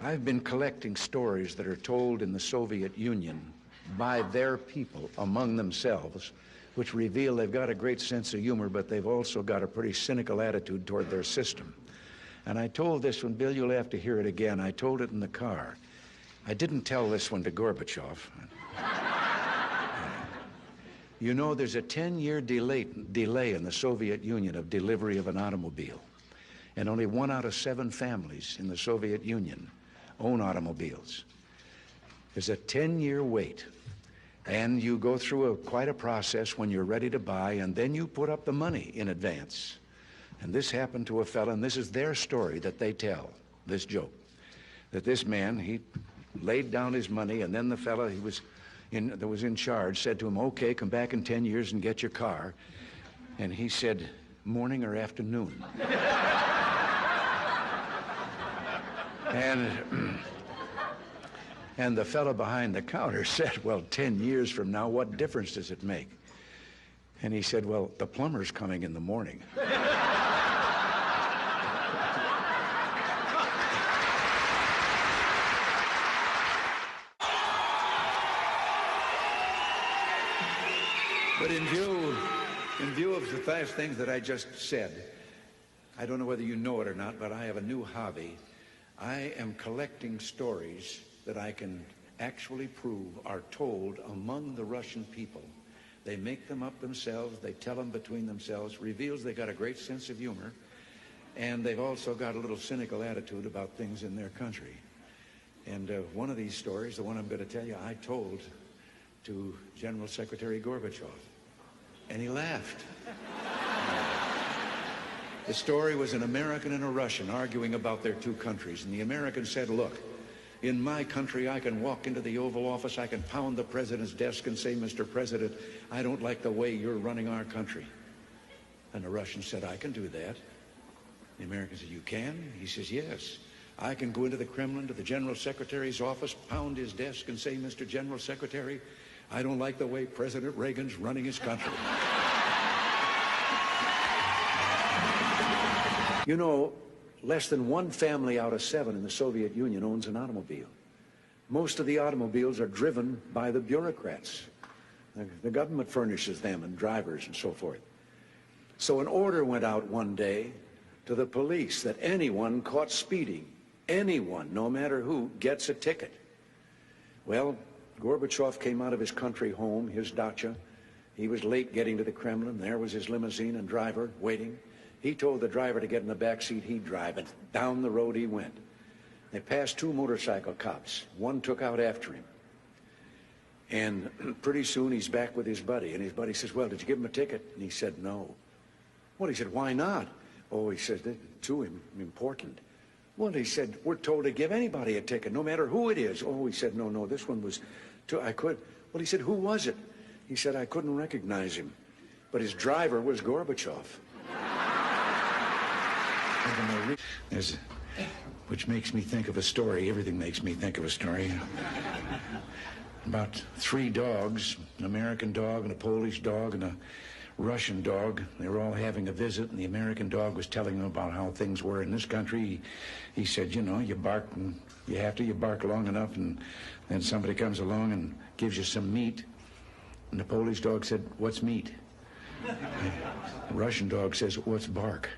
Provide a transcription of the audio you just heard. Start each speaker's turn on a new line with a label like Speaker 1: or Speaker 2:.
Speaker 1: I've been collecting stories that are told in the Soviet Union by their people among themselves, which reveal they've got a great sense of humor, but they've also got a pretty cynical attitude toward their system. And I told this one, Bill, you'll have to hear it again. I told it in the car. I didn't tell this one to Gorbachev. You know, there's a 10-year delay in the Soviet Union of delivery of an automobile. And only 1 out of 7 families in the Soviet Union own automobiles. There's a 10-year wait. And you go through quite a process when you're ready to buy, and then you put up the money in advance. And this happened to a fella, and this is their story that they tell, this joke, that this man, he laid down his money, and then the fella that was in charge said to him, okay, come back in 10 years and get your car. And he said, morning or afternoon? And the fellow behind the counter said, well, 10 years from now, what difference does it make? And he said, well, the plumber's coming in the morning. But in view of the 5 things that I just said, I don't know whether you know it or not, but I have a new hobby. I am collecting stories that I can actually prove are told among the Russian people. They make them up themselves, they tell them between themselves, reveals they got a great sense of humor, and they've also got a little cynical attitude about things in their country. And one of these stories, the one I'm going to tell you, I told to General Secretary Gorbachev, and he laughed. The story was an American and a Russian arguing about their 2 countries, and the American said, look, in my country, I can walk into the Oval Office, I can pound the president's desk and say, Mr. President, I don't like the way you're running our country. And the Russian said, I can do that. The American said, you can? He says, yes. I can go into the Kremlin to the General Secretary's office, pound his desk and say, Mr. General Secretary, I don't like the way President Reagan's running his country. You know, less than 1 family out of 7 in the Soviet Union owns an automobile. Most of the automobiles are driven by the bureaucrats. The government furnishes them and drivers and so forth. So an order went out one day to the police that anyone caught speeding, anyone, no matter who, gets a ticket. Well, Gorbachev came out of his country home, his dacha. He was late getting to the Kremlin. There was his limousine and driver waiting. He told the driver to get in the back seat, he'd drive, and down the road he went. They passed 2 motorcycle cops. One took out after him. And pretty soon he's back with his buddy, and his buddy says, well, did you give him a ticket? And he said, no. Well, he said, why not? Oh, he said, they're too important. Well, he said, we're told to give anybody a ticket, no matter who it is. Oh, he said, no, this one was too, I could. Well, he said, who was it? He said, I couldn't recognize him. But his driver was Gorbachev. Which makes me think of a story. Everything makes me think of a story. About 3 dogs, an American dog and a Polish dog and a Russian dog. They were all having a visit, and the American dog was telling them about how things were in this country. He said, you know, you bark, and you bark long enough, and then somebody comes along and gives you some meat. And the Polish dog said, what's meat? The Russian dog says, what's bark?